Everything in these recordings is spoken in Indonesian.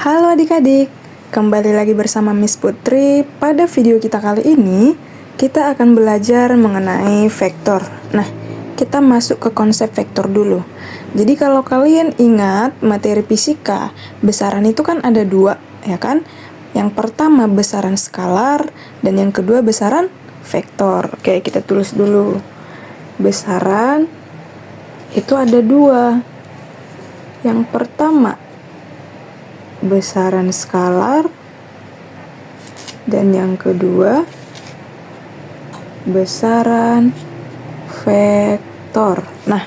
Halo adik-adik, kembali lagi bersama Miss Putri. Pada video kita kali ini, kita akan belajar mengenai vektor. Nah, kita masuk ke konsep vektor dulu. Jadi kalau kalian ingat materi fisika, besaran itu kan ada dua, ya kan? Yang pertama besaran skalar, dan yang kedua besaran vektor. Oke, kita tulis dulu. Besaran itu ada dua. Yang pertama besaran skalar, dan yang kedua besaran vektor. Nah,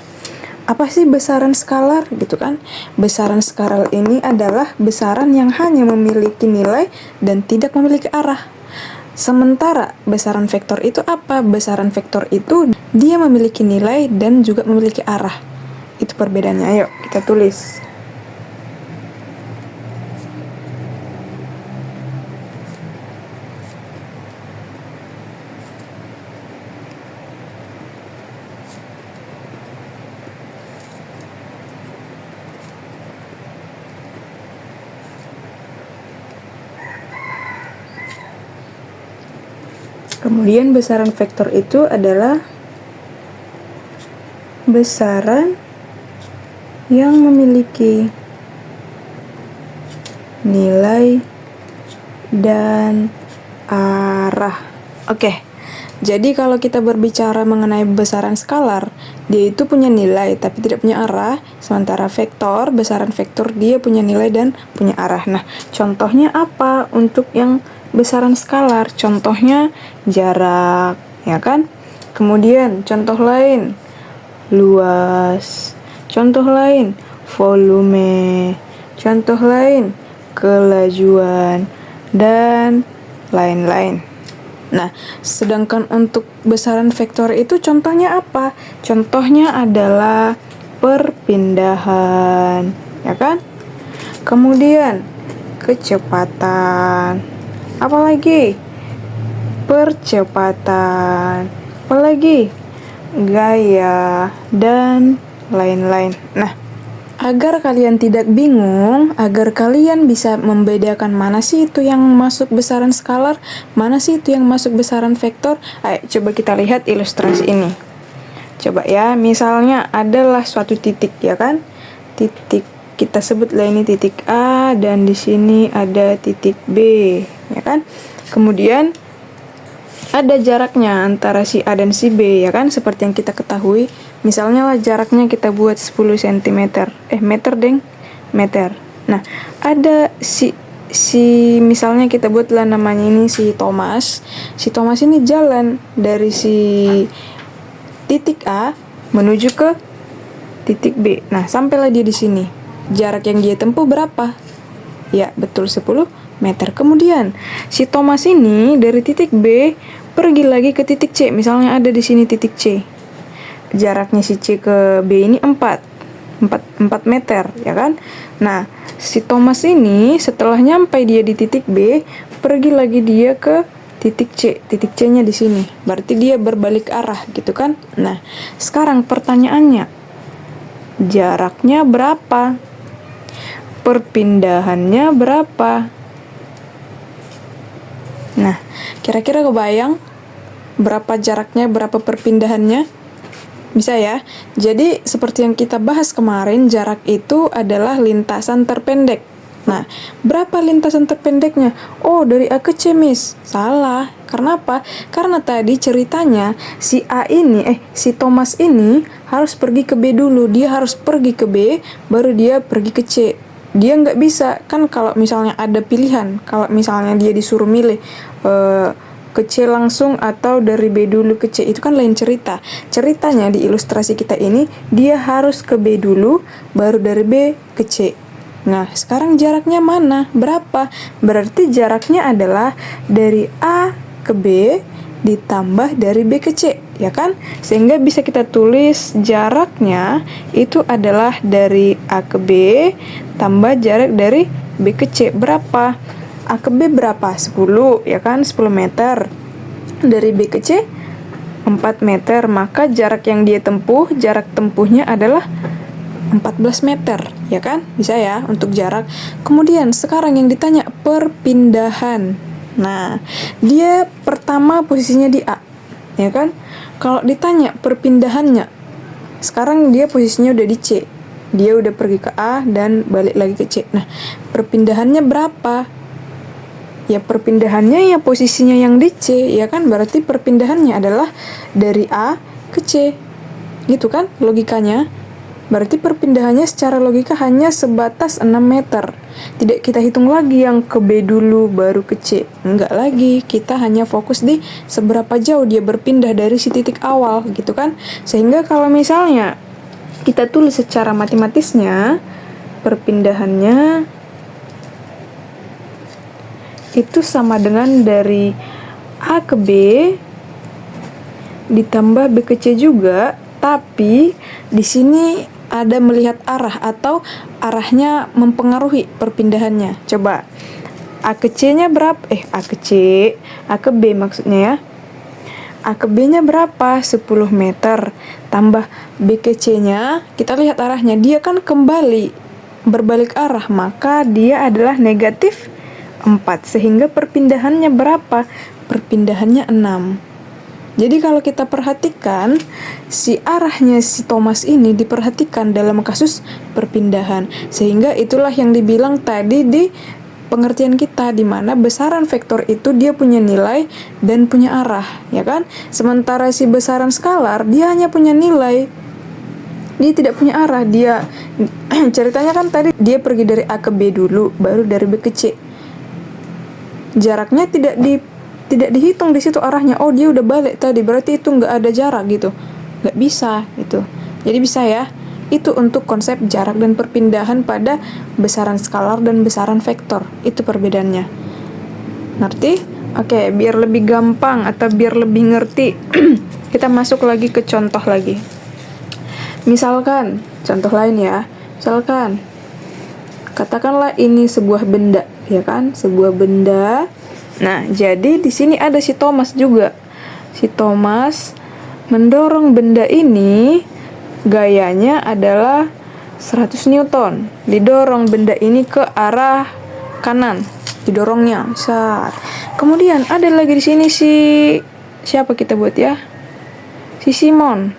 apa sih besaran skalar gitu kan? Besaran skalar ini adalah besaran yang hanya memiliki nilai dan tidak memiliki arah. Sementara besaran vektor itu apa? Besaran vektor itu dia memiliki nilai dan juga memiliki arah. Itu perbedaannya. Ayo kita tulis. Kemudian besaran vektor itu adalah besaran yang memiliki nilai dan arah. Oke, jadi kalau kita berbicara mengenai besaran skalar, dia itu punya nilai tapi tidak punya arah. Sementara vektor, besaran vektor dia punya nilai dan punya arah. Nah, contohnya apa untuk yang besaran skalar? Contohnya jarak, ya kan? Kemudian contoh lain, luas. Contoh lain, volume. Contoh lain, kelajuan, dan lain-lain. Nah, sedangkan untuk besaran vektor itu contohnya apa? Contohnya adalah perpindahan, ya kan? Kemudian kecepatan. Apalagi? Percepatan. Apalagi? Gaya, dan lain-lain. Nah, agar kalian tidak bingung, agar kalian bisa membedakan mana sih itu yang masuk besaran skalar, mana sih itu yang masuk besaran vektor, ayo coba kita lihat ilustrasi ini. Coba ya, misalnya adalah suatu titik, ya kan? Titik, kita sebutlah ini titik A, dan di sini ada titik B, ya kan? Kemudian ada jaraknya antara si A dan si B, ya kan? Seperti yang kita ketahui. Misalnya lah jaraknya kita buat 10 cm. Meter. Nah, ada si misalnya kita buatlah namanya ini si Thomas. Si Thomas ini jalan dari si titik A menuju ke titik B. Nah, sampailah dia di sini. Jarak yang dia tempuh berapa? Ya, betul 10 meter. Kemudian, si Thomas ini dari titik B pergi lagi ke titik C. Misalnya ada di sini titik C. Jaraknya si C ke B ini 4 meter, ya kan? Nah, si Thomas ini setelah nyampai dia di titik B, pergi lagi dia ke titik C. Titik C-nya di sini. Berarti dia berbalik arah, gitu kan? Nah, sekarang pertanyaannya, jaraknya berapa? Perpindahannya berapa? Nah, kira-kira kebayang berapa jaraknya, berapa perpindahannya? Bisa ya? Jadi, seperti yang kita bahas kemarin, jarak itu adalah lintasan terpendek. Nah, berapa lintasan terpendeknya? Oh, dari A ke C, Miss. Salah. Karena apa? Karena tadi ceritanya, si Thomas ini harus pergi ke B dulu. Dia harus pergi ke B, baru dia pergi ke C. Dia nggak bisa, kan kalau misalnya ada pilihan, kalau misalnya dia disuruh milih ke C langsung atau dari B dulu ke C, itu kan lain cerita. Ceritanya di ilustrasi kita ini, dia harus ke B dulu, baru dari B ke C. Nah, sekarang jaraknya mana? Berapa? Berarti jaraknya adalah dari A ke B ditambah dari B ke C, ya kan? Sehingga bisa kita tulis jaraknya itu adalah dari A ke B tambah jarak dari B ke C. Berapa? A ke B berapa? 10, ya kan? 10 meter. Dari B ke C 4 meter. Maka jarak yang dia tempuh, jarak tempuhnya adalah 14 meter, ya kan? Bisa ya untuk jarak. Kemudian sekarang yang ditanya perpindahan. Nah, dia pertama posisinya di A, ya kan? Kalau ditanya perpindahannya, sekarang dia posisinya udah di C. Dia udah pergi ke A dan balik lagi ke C. Nah, perpindahannya berapa? Ya perpindahannya ya posisinya yang di C, ya kan? Berarti perpindahannya adalah dari A ke C. Gitu kan logikanya? Berarti perpindahannya secara logika hanya sebatas 6 meter. Tidak kita hitung lagi yang ke B dulu baru ke C. Enggak lagi, kita hanya fokus di seberapa jauh dia berpindah dari si titik awal gitu kan. Sehingga kalau misalnya kita tulis secara matematisnya, perpindahannya itu sama dengan dari A ke B ditambah B ke C juga, tapi di sini ada melihat arah atau arahnya mempengaruhi perpindahannya. Coba A ke C-nya berapa? A ke C, A ke B maksudnya ya. A ke B-nya berapa? 10 meter. Tambah B ke C-nya, kita lihat arahnya. Dia kan kembali berbalik arah, maka dia adalah negatif 4. Sehingga perpindahannya berapa? Perpindahannya 6. Jadi kalau kita perhatikan, si arahnya si Thomas ini diperhatikan dalam kasus perpindahan. Sehingga itulah yang dibilang tadi di pengertian kita, di mana besaran vektor itu dia punya nilai dan punya arah, ya kan? Sementara si besaran skalar, dia hanya punya nilai. Dia tidak punya arah. Dia ceritanya kan tadi dia pergi dari A ke B dulu, baru dari B ke C. Jaraknya tidak dihitung di situ arahnya. Oh, dia udah balik tadi, berarti itu nggak ada jarak gitu. Nggak bisa gitu. Jadi bisa ya. Itu untuk konsep jarak dan perpindahan pada besaran skalar dan besaran vektor. Itu perbedaannya. Ngerti? Oke, biar lebih gampang atau biar lebih ngerti, kita masuk lagi ke contoh lagi. Misalkan, contoh lain ya. Misalkan, katakanlah ini sebuah benda, ya kan? Sebuah benda. Nah, jadi di sini ada si Thomas juga. Si Thomas mendorong benda ini, gayanya adalah 100 Newton. Didorong benda ini ke arah kanan. Didorongnya. Saat. Kemudian ada lagi di sini siapa kita buat ya? Si Simon.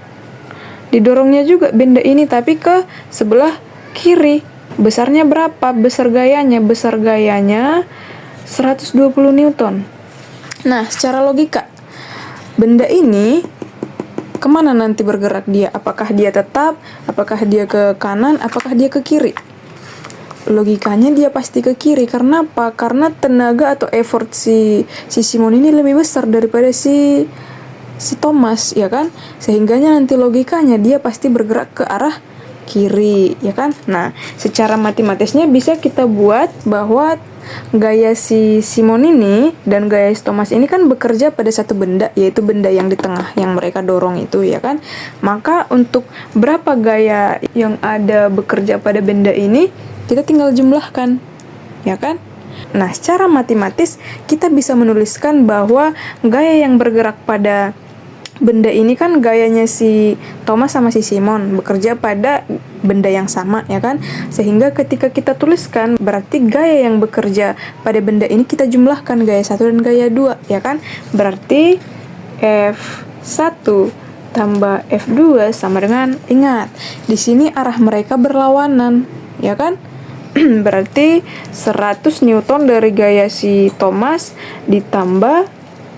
Didorongnya juga benda ini tapi ke sebelah kiri. Besarnya berapa? Besar gayanya 120 Newton. Nah, secara logika, benda ini kemana nanti bergerak dia? Apakah dia tetap? Apakah dia ke kanan? Apakah dia ke kiri? Logikanya dia pasti ke kiri. Karena apa? Karena tenaga atau effort si Simon ini lebih besar daripada si Thomas, ya kan? Sehingganya nanti logikanya dia pasti bergerak ke arah kiri, ya kan? Nah, secara matematisnya bisa kita buat bahwa gaya si Simon ini dan gaya si Thomas ini kan bekerja pada satu benda, yaitu benda yang di tengah yang mereka dorong itu, ya kan? Maka untuk berapa gaya yang ada bekerja pada benda ini, kita tinggal jumlahkan, ya kan? Nah, secara matematis kita bisa menuliskan bahwa gaya yang bergerak pada benda ini kan gayanya si Thomas sama si Simon bekerja pada benda yang sama, ya kan? Sehingga ketika kita tuliskan, berarti gaya yang bekerja pada benda ini kita jumlahkan gaya 1 dan gaya 2, ya kan? Berarti F1 tambah F2 sama dengan, ingat, di sini arah mereka berlawanan, ya kan? Berarti 100 Newton dari gaya si Thomas ditambah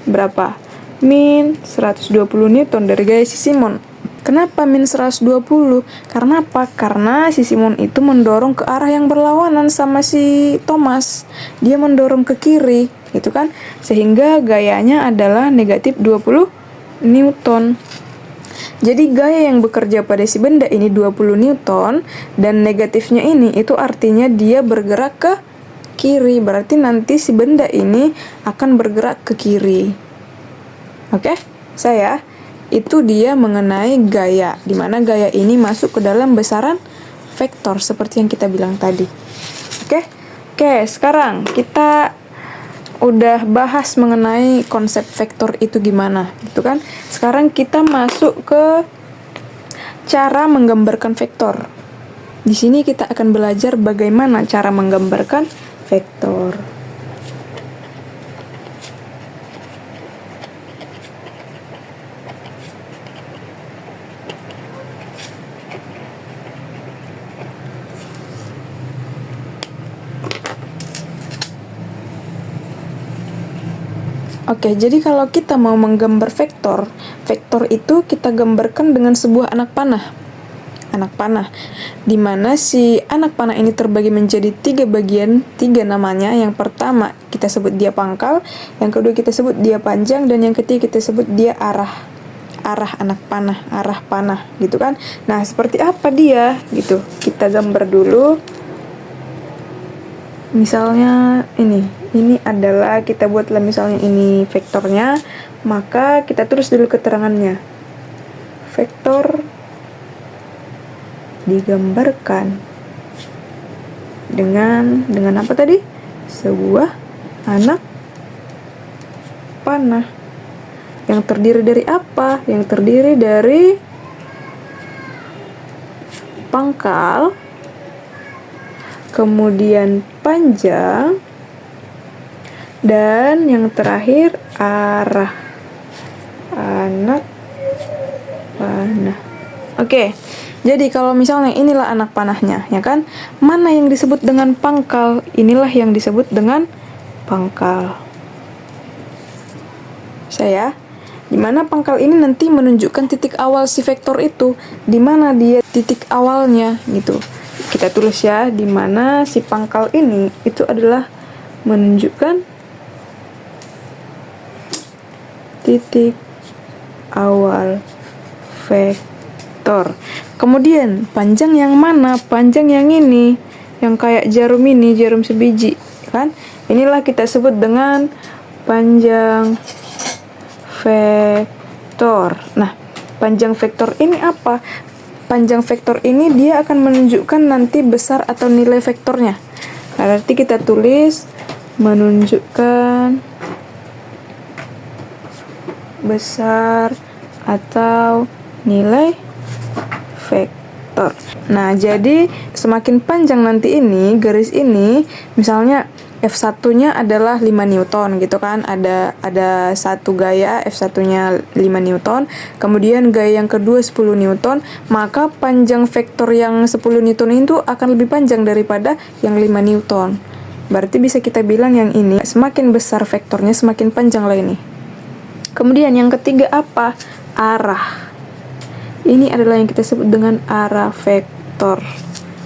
berapa? Min 120 Newton dari gaya si Simon. Kenapa min 120? Karena apa? Karena si Simon itu mendorong ke arah yang berlawanan sama si Thomas. Dia mendorong ke kiri, gitu kan? Sehingga gayanya adalah negatif 20 Newton. Jadi gaya yang bekerja pada si benda ini 20 Newton, dan negatifnya ini itu artinya dia bergerak ke kiri. Berarti nanti si benda ini akan bergerak ke kiri. Oke, saya itu dia mengenai gaya, di mana gaya ini masuk ke dalam besaran vektor seperti yang kita bilang tadi. Oke, sekarang kita udah bahas mengenai konsep vektor itu gimana, gitu kan? Sekarang kita masuk ke cara menggambarkan vektor. Di sini kita akan belajar bagaimana cara menggambarkan vektor. Oke, jadi kalau kita mau menggambar vektor, vektor itu kita gambarkan dengan sebuah anak panah. Anak panah, di mana si anak panah ini terbagi menjadi 3 bagian, 3 namanya. Yang pertama kita sebut dia pangkal, yang kedua kita sebut dia panjang, dan yang ketiga kita sebut dia arah anak panah, arah panah, gitu kan. Nah, seperti apa dia gitu, kita gambar dulu. Misalnya ini adalah, kita buatlah misalnya ini vektornya, maka kita tulis dulu keterangannya. Vektor digambarkan dengan apa tadi? Sebuah anak panah. Yang terdiri dari apa? Yang terdiri dari pangkal, kemudian panjang, dan yang terakhir arah anak panah. Oke, jadi kalau misalnya inilah anak panahnya, ya kan? Mana yang disebut dengan pangkal? Inilah yang disebut dengan pangkal. Saya, di mana pangkal ini nanti menunjukkan titik awal si vektor itu, di mana dia titik awalnya gitu. Kita tulis ya, di mana si pangkal ini itu adalah menunjukkan titik awal vektor. Kemudian panjang yang mana? Panjang yang ini, yang kayak jarum ini, jarum sebiji, kan? Inilah kita sebut dengan panjang vektor. Nah, panjang vektor ini apa? Panjang vektor ini dia akan menunjukkan nanti besar atau nilai vektornya. Berarti kita tulis menunjukkan besar atau nilai vektor. Nah, jadi semakin panjang nanti ini, garis ini, misalnya F1-nya adalah 5 Newton gitu kan. Ada satu gaya F1-nya 5 Newton, kemudian gaya yang kedua 10 Newton, maka panjang vektor yang 10 Newton itu akan lebih panjang daripada yang 5 Newton. Berarti bisa kita bilang yang ini semakin besar vektornya, semakin panjang lah ini. Kemudian yang ketiga apa? Arah. Ini adalah yang kita sebut dengan arah vektor.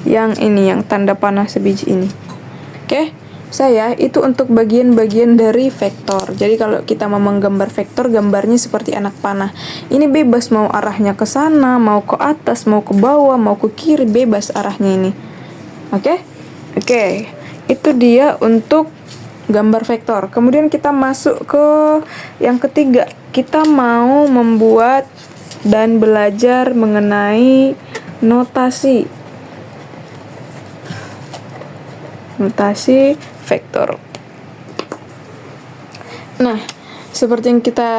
Yang ini, yang tanda panah sebiji ini. Oke, saya itu untuk bagian-bagian dari vektor. Jadi kalau kita mau menggambar vektor, gambarnya seperti anak panah. Ini bebas mau arahnya ke sana, mau ke atas, mau ke bawah, mau ke kiri, bebas arahnya ini. Oke? Oke. Itu dia untuk gambar vektor. Kemudian kita masuk ke yang ketiga. Kita mau membuat dan belajar mengenai notasi. Notasi vektor. Nah, seperti yang kita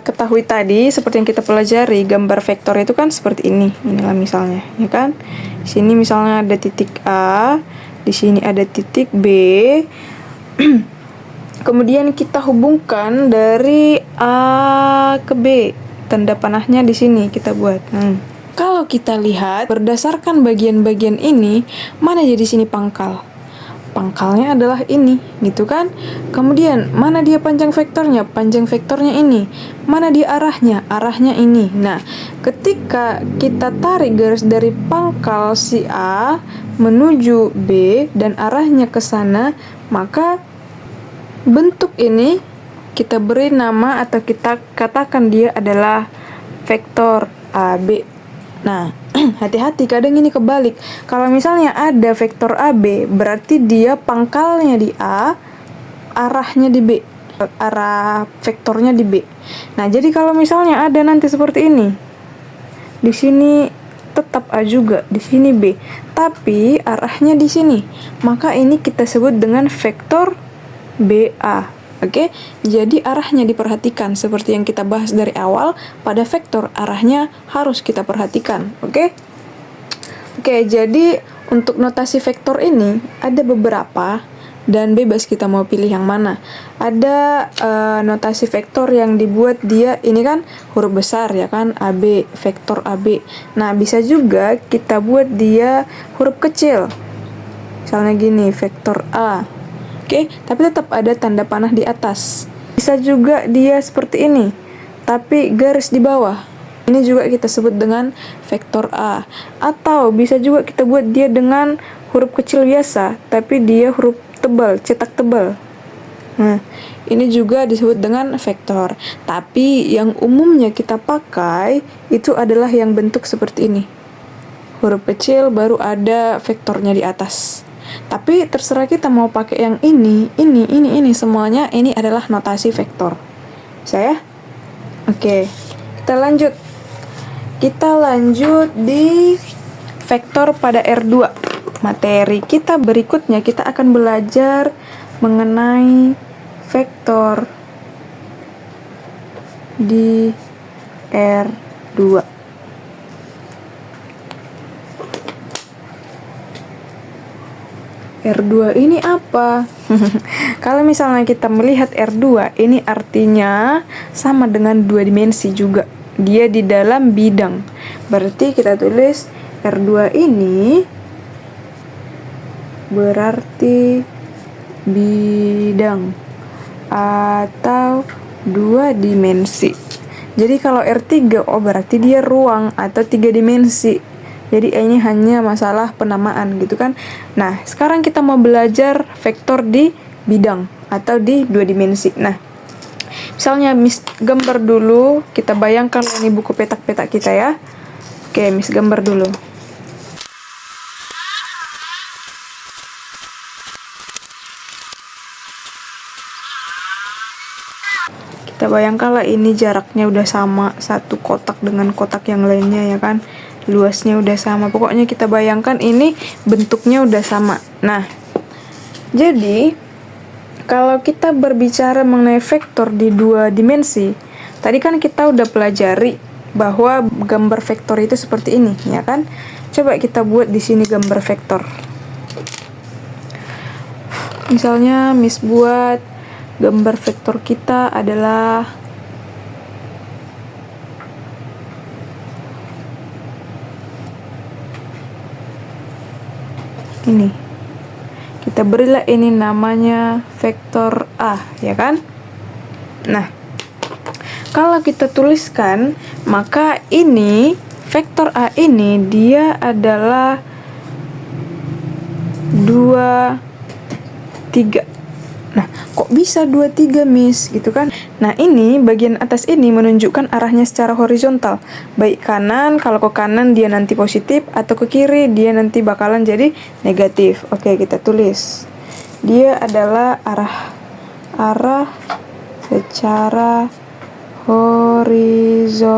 ketahui tadi, seperti yang kita pelajari, gambar vektor itu kan seperti ini. Inilah misalnya, ya kan? Di sini misalnya ada titik A, di sini ada titik B. Kemudian kita hubungkan dari A ke B. Tanda panahnya di sini kita buat. Kalau kita lihat berdasarkan bagian-bagian ini, mana jadi sini pangkal? Pangkalnya adalah ini, gitu kan? Kemudian mana dia panjang vektornya? Panjang vektornya ini. Mana dia arahnya? Arahnya ini. Nah, ketika kita tarik garis dari pangkal si A menuju B dan arahnya ke sana, maka bentuk ini kita beri nama atau kita katakan dia adalah vektor AB. Nah, hati-hati, kadang ini kebalik. Kalau misalnya ada vektor AB, berarti dia pangkalnya di A, arahnya di B. Arah vektornya di B. Nah, jadi kalau misalnya ada nanti seperti ini. Di sini tetap A juga, di sini B. Tapi arahnya di sini. Maka ini kita sebut dengan vektor BA. Oke, jadi arahnya diperhatikan seperti yang kita bahas dari awal. Pada vektor arahnya harus kita perhatikan. Oke, jadi Untuk notasi vektor ini ada beberapa dan bebas kita mau pilih yang mana. Ada notasi vektor yang dibuat dia ini kan huruf besar ya kan, AB, vektor AB. Nah, bisa juga kita buat dia huruf kecil. Misalnya gini, vektor A. Oke, tapi tetap ada tanda panah di atas. Bisa juga dia seperti ini, tapi garis di bawah. Ini juga kita sebut dengan vektor A. Atau bisa juga kita buat dia dengan huruf kecil biasa, tapi dia huruf tebal, cetak tebal. Nah, ini juga disebut dengan vektor. Tapi yang umumnya kita pakai itu adalah yang bentuk seperti ini. Huruf kecil baru ada vektornya di atas. Tapi terserah kita mau pakai yang ini, semuanya ini adalah notasi vektor. Bisa ya? Oke, kita lanjut. Kita lanjut di vektor pada R2. Materi kita berikutnya kita akan belajar mengenai vektor di R2. R2 ini apa? Kalau misalnya kita melihat R2, ini artinya sama dengan 2 dimensi juga. Dia di dalam bidang. Berarti kita tulis R2 ini berarti bidang atau 2 dimensi. Jadi kalau R3, berarti dia ruang atau 3 dimensi. Jadi ini hanya masalah penamaan gitu kan. Nah, sekarang kita mau belajar vektor di bidang atau di 2 dimensi. Nah, misalnya Miss gambar dulu, kita bayangkan ini buku petak-petak kita ya. Oke, Miss gambar dulu. Kita bayangkanlah ini jaraknya udah sama, satu kotak dengan kotak yang lainnya ya kan. Luasnya udah sama. Pokoknya kita bayangkan ini bentuknya udah sama. Nah, jadi kalau kita berbicara mengenai vektor di 2 dimensi, tadi kan kita udah pelajari bahwa gambar vektor itu seperti ini, ya kan? Coba kita buat di sini gambar vektor. Misalnya Miss buat gambar vektor kita adalah ini. Kita berilah ini namanya vektor A, ya kan? Nah, kalau kita tuliskan, maka ini vektor A ini dia adalah 2, 3. Nah, kok bisa 2, 3, Miss? Gitu kan? Nah, ini bagian atas ini menunjukkan arahnya secara horizontal. Baik kanan, kalau ke kanan dia nanti positif, atau ke kiri dia nanti bakalan jadi negatif. Oke, kita tulis. Dia adalah arah secara horizontal.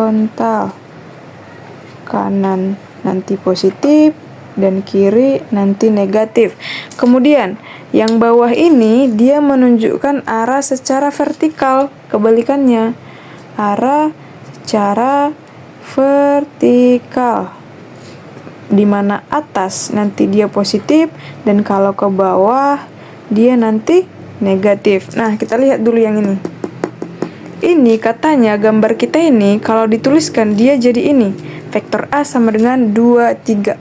Kanan nanti positif, dan kiri nanti negatif. Kemudian yang bawah ini dia menunjukkan arah secara vertikal, kebalikannya. Arah secara vertikal. Di mana atas nanti dia positif dan kalau ke bawah dia nanti negatif. Nah, kita lihat dulu yang ini. Ini katanya gambar kita ini kalau dituliskan dia jadi ini. Vektor A sama dengan 2, 3.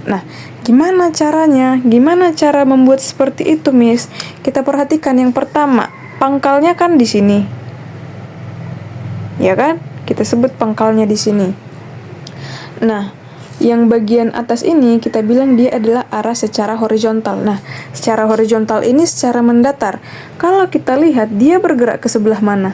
Nah, gimana caranya? Gimana cara membuat seperti itu, Miss? Kita perhatikan yang pertama, pangkalnya kan di sini. Ya kan? Kita sebut pangkalnya di sini. Nah, yang bagian atas ini kita bilang dia adalah arah secara horizontal. Nah, secara horizontal ini secara mendatar. Kalau kita lihat dia bergerak ke sebelah mana?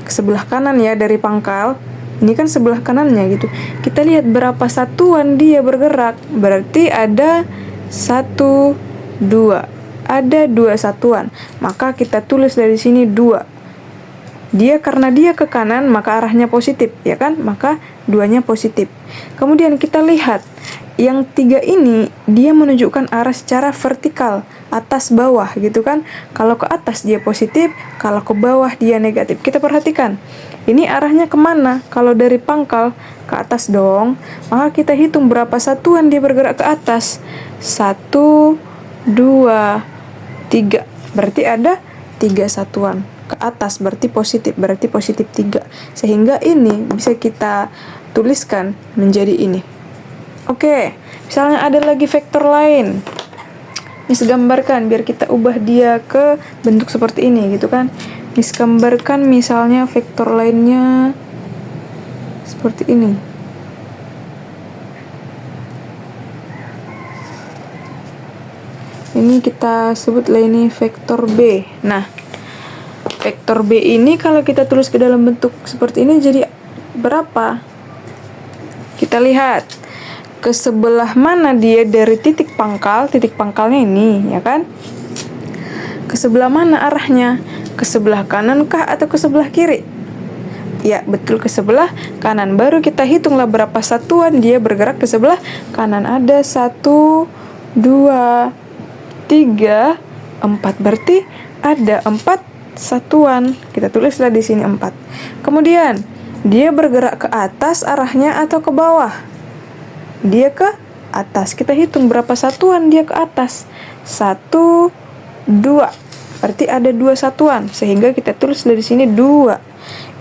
Ke sebelah kanan ya dari pangkal. Ini kan sebelah kanannya gitu. Kita lihat berapa satuan dia bergerak. Berarti ada 1, 2. Ada 2 satuan. Maka kita tulis dari sini 2. Karena dia ke kanan, maka arahnya positif, ya kan? Maka 2-nya positif. Kemudian kita lihat, yang 3 ini dia menunjukkan arah secara vertikal, atas bawah gitu kan. Kalau ke atas dia positif, kalau ke bawah dia negatif. Kita perhatikan, ini arahnya kemana? Kalau dari pangkal ke atas dong, maka kita hitung berapa satuan dia bergerak ke atas. 1, 2, 3. Berarti ada 3 satuan ke atas, berarti positif 3. Sehingga ini bisa kita tuliskan menjadi ini. Oke, misalnya ada lagi vektor lain. Mis gambarkan biar kita ubah dia ke bentuk seperti ini gitu kan. Mis gambarkan misalnya vektor lainnya seperti ini. Ini kita sebutlah ini vektor B. Nah, vektor B ini kalau kita tulis ke dalam bentuk seperti ini jadi berapa? Kita lihat ke sebelah mana dia dari titik pangkalnya ini, ya kan? Ke sebelah mana arahnya? Ke sebelah kanan kah atau ke sebelah kiri? Ya, betul, ke sebelah kanan. Baru kita hitunglah berapa satuan dia bergerak ke sebelah kanan. Ada 1, 2, 3, 4. Berarti ada 4 satuan. Kita tulislah di sini 4. Kemudian dia bergerak ke atas arahnya atau ke bawah? Dia ke atas. Kita hitung berapa satuan dia ke atas. 1, 2. Berarti ada 2 satuan. Sehingga kita tulislah di sini 2.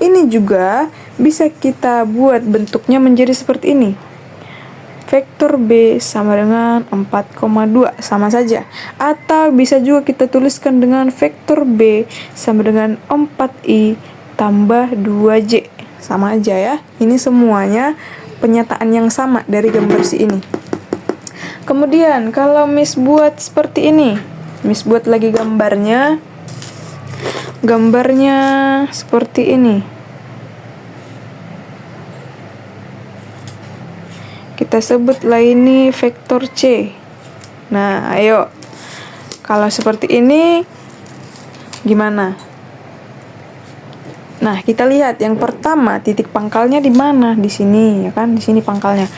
Ini juga bisa kita buat bentuknya menjadi seperti ini. Vektor B sama dengan 4,2, sama saja. Atau bisa juga kita tuliskan dengan vektor B sama dengan 4I tambah 2J. Sama aja ya. Ini semuanya penyataan yang sama dari gambar si ini. Kemudian kalau Miss buat seperti ini, Miss buat lagi gambarnya seperti ini. Kita sebutlah ini vektor C. Nah, ayo. Kalau seperti ini gimana? Nah, kita lihat yang pertama titik pangkalnya di mana? Di sini, ya kan? Di sini pangkalnya.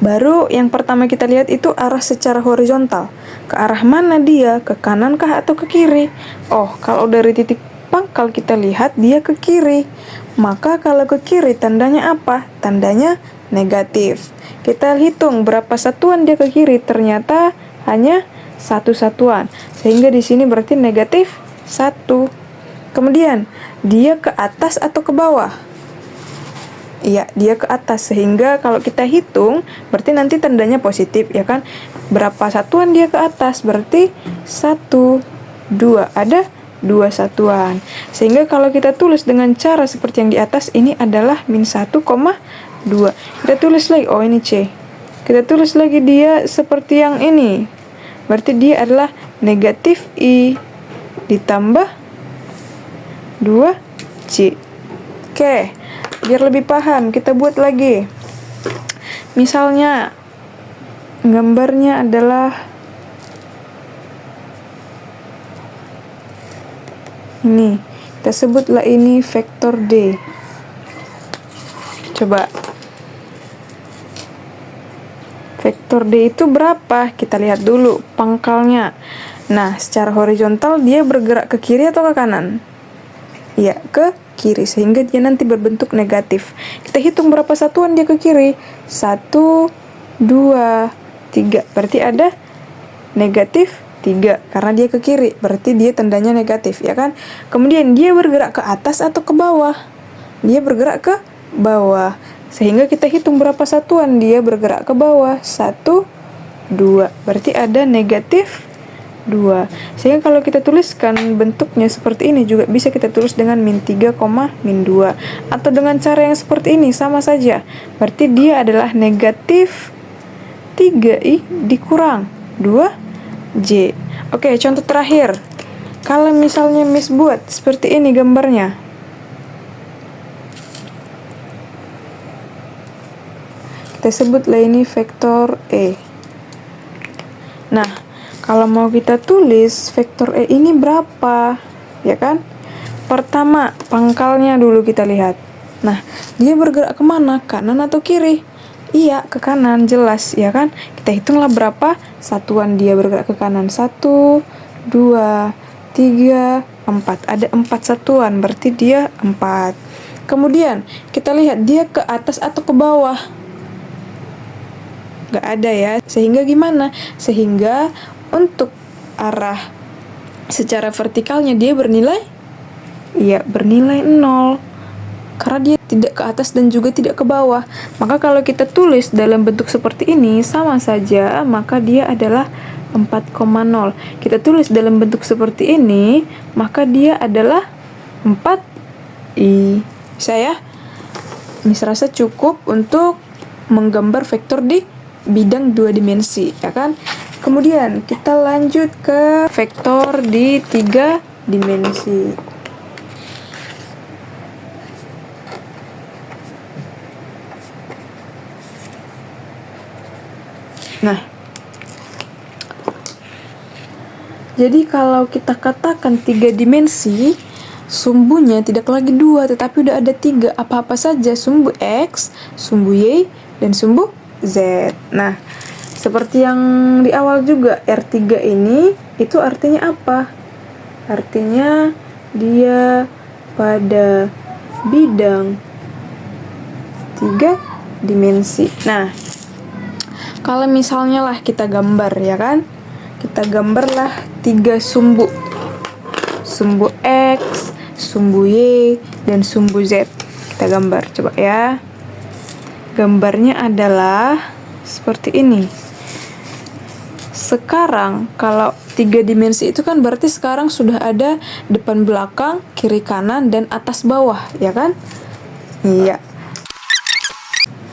Baru yang pertama kita lihat itu arah secara horizontal. Ke arah mana dia? Ke kanan kah atau ke kiri? Oh, kalau dari titik pangkal kita lihat dia ke kiri. Maka kalau ke kiri tandanya apa? Tandanya negatif. Kita hitung berapa satuan dia ke kiri. Ternyata hanya 1 satuan. Sehingga di sini berarti negatif 1. Kemudian, dia ke atas atau ke bawah? Iya, dia ke atas. Sehingga kalau kita hitung, berarti nanti tandanya positif, ya kan? Berapa satuan dia ke atas? Berarti 1, 2. Ada 2 satuan. Sehingga kalau kita tulis dengan cara seperti yang di atas, ini adalah min 1,2. Kita tulis lagi, oh ini C. Kita tulis lagi dia seperti yang ini. Berarti dia adalah negatif I ditambah 2C. Oke, biar lebih paham, kita buat lagi. Misalnya, gambarnya adalah ini. Kita sebutlah ini vektor D. Coba. Vektor D itu berapa? Kita lihat dulu pangkalnya. Nah, secara horizontal dia bergerak ke kiri atau ke kanan? Ya, ke kiri, sehingga dia nanti berbentuk negatif. Kita hitung berapa satuan dia ke kiri. 1, 2, 3. Berarti ada negatif 3 karena dia ke kiri. Berarti dia tandanya negatif, ya kan? Kemudian dia bergerak ke atas atau ke bawah? Dia bergerak ke bawah. Sehingga kita hitung berapa satuan dia bergerak ke bawah. 1, 2. Berarti ada negatif 2. Sehingga kalau kita tuliskan bentuknya seperti ini juga bisa kita tulis dengan min 3, min 2. Atau dengan cara yang seperti ini, sama saja. Berarti dia adalah negatif 3I dikurang 2J. Oke, contoh terakhir. Kalau misalnya Miss buat seperti ini gambarnya. Kita sebutlah ini vektor E. Nah, kalau mau kita tulis vektor E ini berapa? Ya kan? Pertama, pangkalnya dulu kita lihat. Nah, dia bergerak kemana? Kanan atau kiri? Iya, ke kanan, jelas, ya kan? Kita hitunglah berapa satuan dia bergerak ke kanan. 1, 2, 3, 4. Ada 4 satuan, berarti dia 4. Kemudian, kita lihat dia ke atas atau ke bawah. Nggak ada ya. Sehingga gimana? Sehingga untuk arah secara vertikalnya dia bernilai? Iya, bernilai 0. Karena dia tidak ke atas dan juga tidak ke bawah. Maka kalau kita tulis dalam bentuk seperti ini, sama saja, maka dia adalah 4,0. Kita tulis dalam bentuk seperti ini, maka dia adalah 4i. Bisa ya? Ini serasa cukup untuk menggambar vektor di bidang 2 dimensi, ya kan? Kemudian kita lanjut ke vektor di 3 dimensi. Nah, jadi kalau kita katakan 3 dimensi, sumbunya tidak lagi 2, tetapi udah ada 3. Apa-apa saja, sumbu X, sumbu Y, dan sumbu Z. Nah, seperti yang di awal juga, R3 ini, itu artinya apa? Artinya dia pada bidang 3 dimensi. Nah, kalau misalnya lah kita gambar, ya kan? Kita gambarlah 3 sumbu. Sumbu X, sumbu Y, dan sumbu Z. Kita gambar, coba ya. Gambarnya adalah seperti ini. Sekarang, kalau 3 dimensi itu kan berarti sekarang sudah ada depan belakang, kiri kanan, dan atas bawah, ya kan? Iya.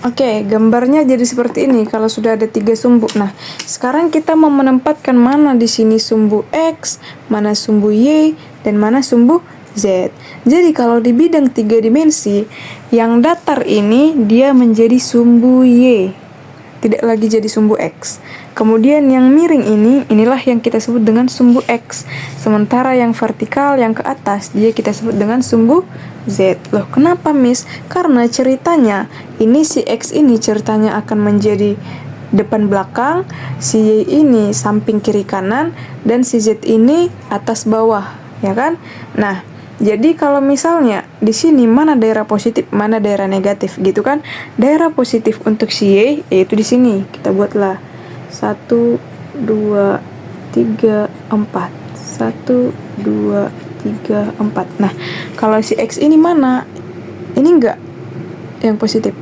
Oke, gambarnya jadi seperti ini kalau sudah ada 3 sumbu. Nah, sekarang kita mau menempatkan mana di sini sumbu X, mana sumbu Y, dan mana sumbu Z. Jadi kalau di bidang 3 dimensi, yang datar ini dia menjadi sumbu Y, tidak lagi jadi sumbu X. Kemudian yang miring ini, inilah yang kita sebut dengan sumbu X. Sementara yang vertikal, yang ke atas, dia kita sebut dengan sumbu Z. Loh, kenapa, Miss? Karena ceritanya, ini si X ini ceritanya akan menjadi depan belakang, si Y ini samping kiri kanan, dan si Z ini atas bawah, ya kan? Nah, jadi kalau misalnya di sini mana daerah positif, mana daerah negatif gitu kan? Daerah positif untuk si Y yaitu di sini. Kita buatlah 1, 2, 3, 4. 1, 2, 3, 4. Nah, kalau si X ini mana? Ini enggak yang positif.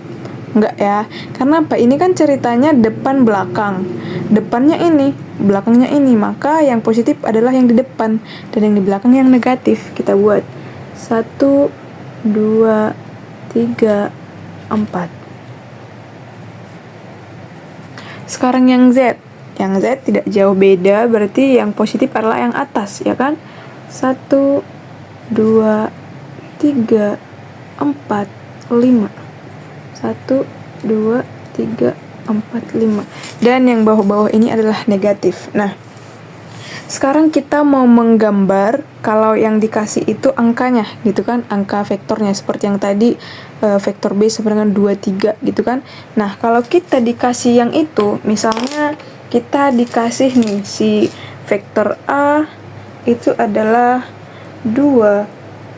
Enggak ya. Karena apa? Ini kan ceritanya depan belakang. Depannya ini, belakangnya ini. Maka yang positif adalah yang di depan dan yang di belakang yang negatif. Kita buat 1, 2, 3, 4. Sekarang yang Z. Yang Z tidak jauh beda, berarti yang positif adalah yang atas, ya kan? 1, 2, 3, 4, 5. 1, 2, 3, 4, 5. Dan yang bawah-bawah ini adalah negatif. Nah, sekarang kita mau menggambar kalau yang dikasih itu angkanya, gitu kan? Angka vektornya seperti yang tadi, vektor B sama dengan 2, 3 gitu kan? Nah, kalau kita dikasih yang itu, misalnya kita dikasih nih si vektor A itu adalah 2,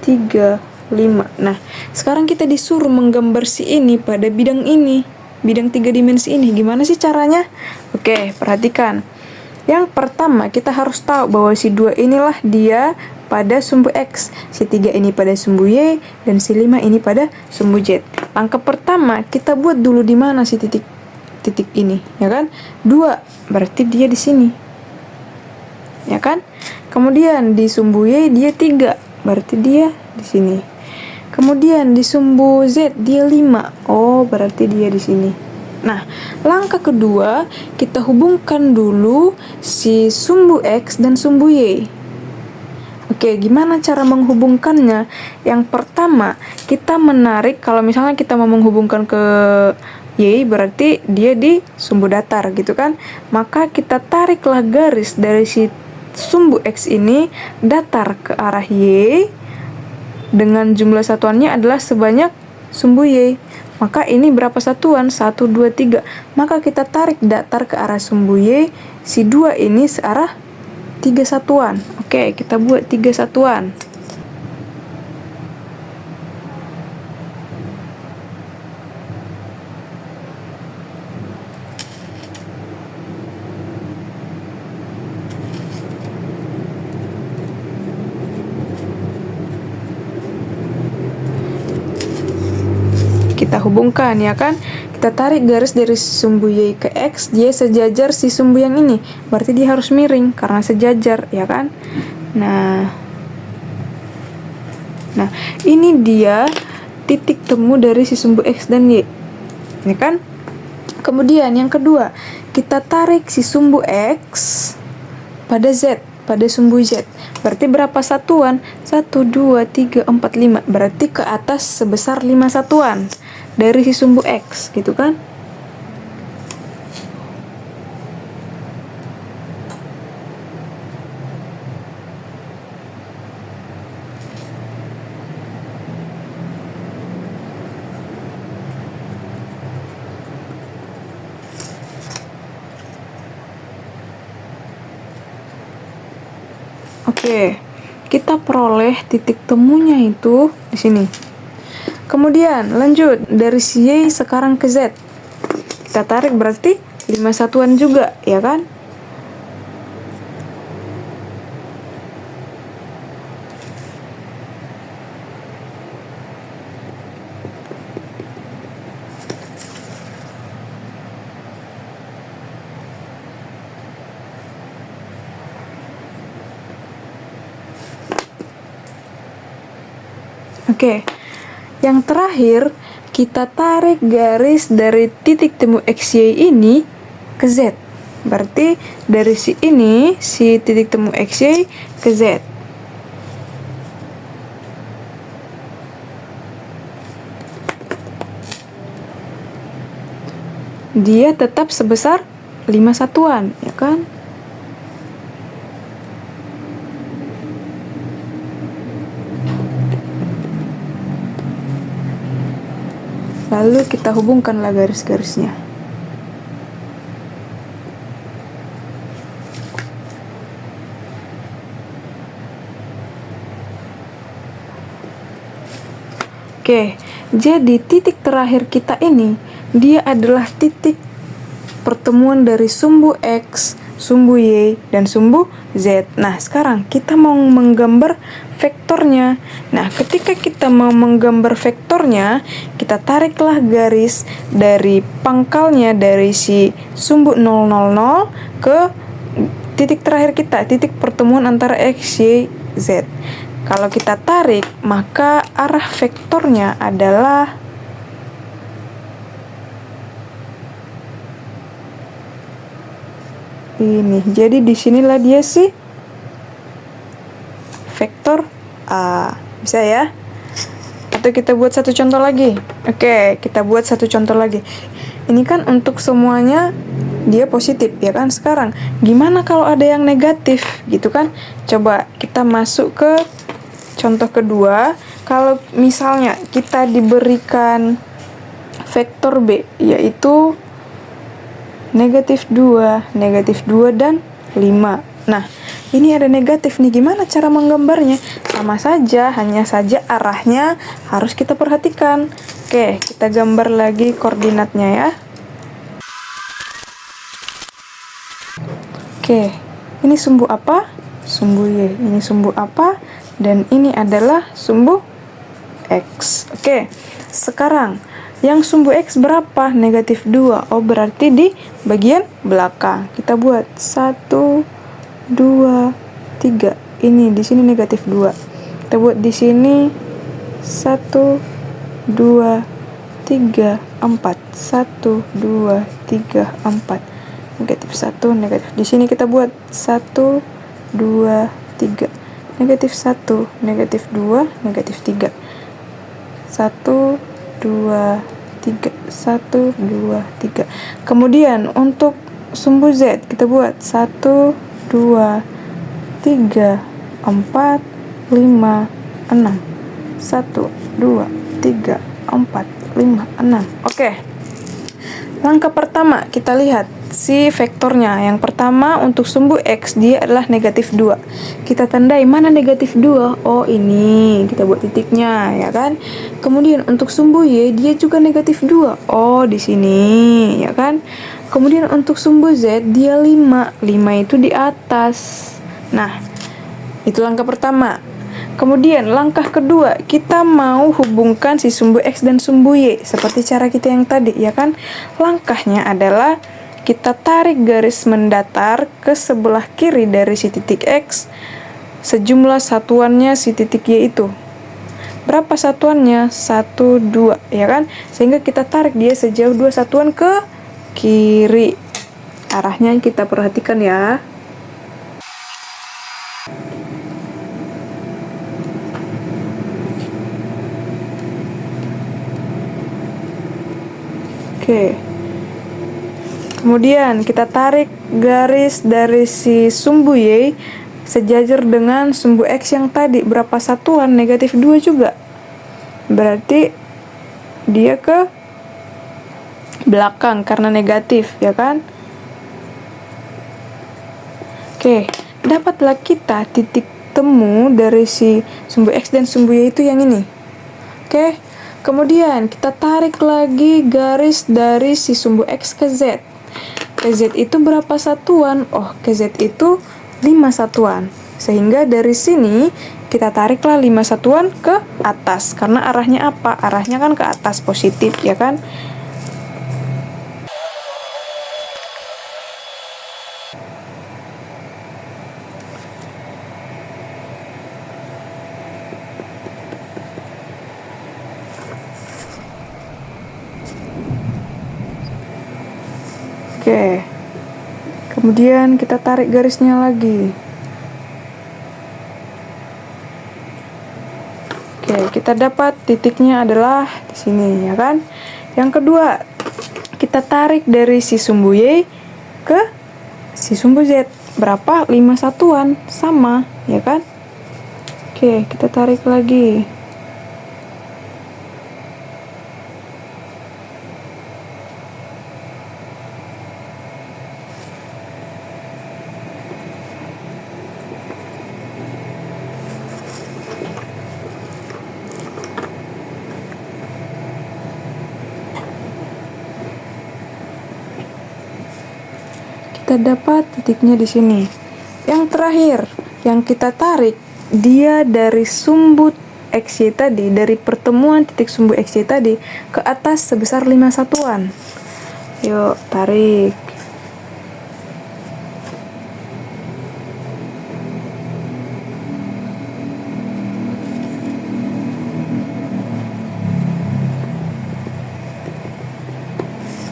3, 5. Nah, sekarang kita disuruh menggambar si ini pada bidang ini, bidang 3 dimensi ini. Gimana sih caranya? Oke, perhatikan. Yang pertama, kita harus tahu bahwa si 2 inilah dia pada sumbu X, si 3 ini pada sumbu Y, dan si 5 ini pada sumbu Z. Langkah pertama, kita buat dulu di mana si titik ini, ya kan? 2, berarti dia di sini. Ya kan? Kemudian di sumbu Y dia 3, berarti dia di sini. Kemudian di sumbu Z dia 5. Oh, berarti dia di sini. Nah, langkah kedua, kita hubungkan dulu si sumbu X dan sumbu Y. Oke, gimana cara menghubungkannya? Yang pertama, kita menarik, kalau misalnya kita mau menghubungkan ke Y, berarti dia di sumbu datar, gitu kan? Maka kita tariklah garis dari si sumbu X ini datar ke arah Y, dengan jumlah satuannya adalah sebanyak sumbu Y. Maka ini berapa satuan? 1, 2, 3. Maka kita tarik datar ke arah sumbu Y, si 2 ini searah 3 satuan. Oke, kita buat 3 satuan. Kita hubungkan, ya kan? Kita tarik garis dari sumbu Y ke X, dia sejajar si sumbu yang ini. Berarti dia harus miring, karena sejajar, ya kan? Nah, ini dia titik temu dari si sumbu X dan Y, ya kan? Kemudian yang kedua, kita tarik si sumbu X pada Z, pada sumbu Z. Berarti berapa satuan? 1, 2, 3, 4, 5. Berarti ke atas sebesar 5 satuan dari si sumbu X, gitu kan? Oke, kita peroleh titik temunya itu di sini. Kemudian lanjut dari si Y sekarang ke Z. Kita tarik berarti 5 satuan juga, ya kan? Oke. Yang terakhir, kita tarik garis dari titik temu XY ini ke Z. Berarti dari si ini, si titik temu XY ke Z. Dia tetap sebesar 5 satuan, ya kan? Lalu kita hubungkanlah garis-garisnya. Oke, jadi titik terakhir kita ini, dia adalah titik pertemuan dari sumbu X, sumbu Y, dan sumbu Z. Nah, sekarang kita mau menggambar vektornya. Nah, ketika kita mau menggambar vektornya, kita tariklah garis dari pangkalnya dari si sumbu 000 ke titik terakhir kita, titik pertemuan antara X, Y, Z. Kalau kita tarik, maka arah vektornya adalah ini. Jadi disinilah dia sih vektor A. Bisa ya? Atau kita buat satu contoh lagi. Oke, kita buat satu contoh lagi. Ini kan untuk semuanya dia positif, ya kan? Sekarang gimana kalau ada yang negatif, gitu kan? Coba kita masuk ke contoh kedua. Kalau misalnya kita diberikan vektor B, yaitu negatif 2, dan 5. Nah, ini ada negatif nih, gimana cara menggambarnya? Sama saja, hanya saja arahnya harus kita perhatikan. Oke, kita gambar lagi koordinatnya ya. Oke, ini sumbu apa? Sumbu Y. Ini sumbu apa? Dan ini adalah sumbu X. Oke, sekarang yang sumbu X berapa? Negatif 2. Oh, berarti di bagian belakang. Kita buat 1, 2, 3. Ini di sini negatif 2. Kita buat di sini 1, 2, 3, 4. 1, 2, 3, 4. Negatif 1, negatif. Di sini kita buat 1, 2, 3. Negatif 1, negatif 2, negatif 3. 1, 2, 3. 1, 2, 3. Kemudian untuk sumbu Z kita buat 1, 2, 3, 4, 5, 6. 1, 2, 3, 4, 5, 6. Oke. Langkah pertama, kita lihat si vektornya. Yang pertama, untuk sumbu X, dia adalah negatif 2. Kita tandai mana negatif 2? Oh, ini. Kita buat titiknya, ya kan? Kemudian, untuk sumbu Y, dia juga negatif 2. Oh, di sini, ya kan? Kemudian, untuk sumbu Z, dia 5. 5 itu di atas. Nah, itu langkah pertama. Kemudian langkah kedua, kita mau hubungkan si sumbu X dan sumbu Y seperti cara kita yang tadi, ya kan? Langkahnya adalah kita tarik garis mendatar ke sebelah kiri dari si titik X sejumlah satuannya si titik Y itu. Berapa satuannya? 1, 2, ya kan? Sehingga kita tarik dia sejauh 2 satuan ke kiri. Arahnya kita perhatikan ya. Oke. Kemudian kita tarik garis dari si sumbu Y sejajar dengan sumbu X yang tadi. Berapa satuan? Negatif 2 juga. Berarti dia ke belakang karena negatif, ya kan? Oke, dapatlah kita titik temu dari si sumbu X dan sumbu Y itu yang ini. Oke. Kemudian kita tarik lagi garis dari si sumbu X ke Z. Ke Z itu berapa satuan? Oh, ke Z itu 5 satuan. Sehingga dari sini kita tariklah 5 satuan ke atas. Karena arahnya apa? Arahnya kan ke atas, positif, ya kan? Oke. Kemudian kita tarik garisnya lagi. Oke, kita dapat titiknya adalah di sini, ya kan? Yang kedua, kita tarik dari si sumbu Y ke si sumbu Z. Berapa? 5 satuan, sama, ya kan? Oke, kita tarik lagi. Kita dapat titiknya di sini. Yang terakhir, yang kita tarik, dia dari sumbu XY tadi, dari pertemuan titik sumbu XY tadi ke atas sebesar 5 satuan. Yuk, tarik.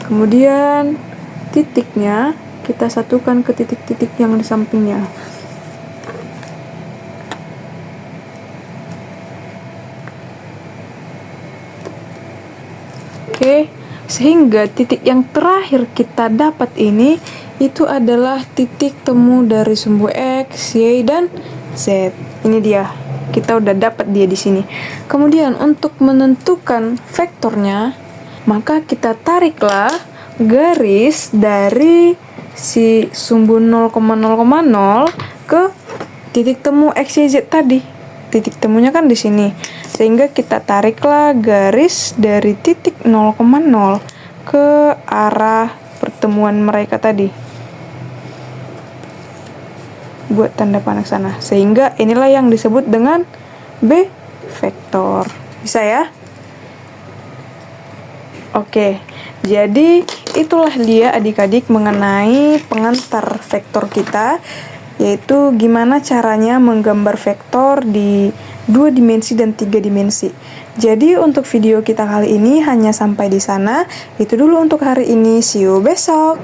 Kemudian titiknya kita satukan ke titik-titik yang di sampingnya. Oke, sehingga titik yang terakhir kita dapat ini itu adalah titik temu dari sumbu X, Y, dan Z. Ini dia. Kita udah dapat dia di sini. Kemudian untuk menentukan vektornya, maka kita tariklah garis dari si sumbu 0,0,0 ke titik temu X, Y, Z tadi. Titik temunya kan di sini. Sehingga kita tariklah garis dari titik 0,0 ke arah pertemuan mereka tadi. Buat tanda panah sana. Sehingga inilah yang disebut dengan B vektor. Bisa ya? Oke. Jadi itulah dia adik-adik mengenai pengantar vektor kita, yaitu gimana caranya menggambar vektor di 2 dimensi dan 3 dimensi. Jadi untuk video kita kali ini hanya sampai di sana. Itu dulu untuk hari ini. See you besok.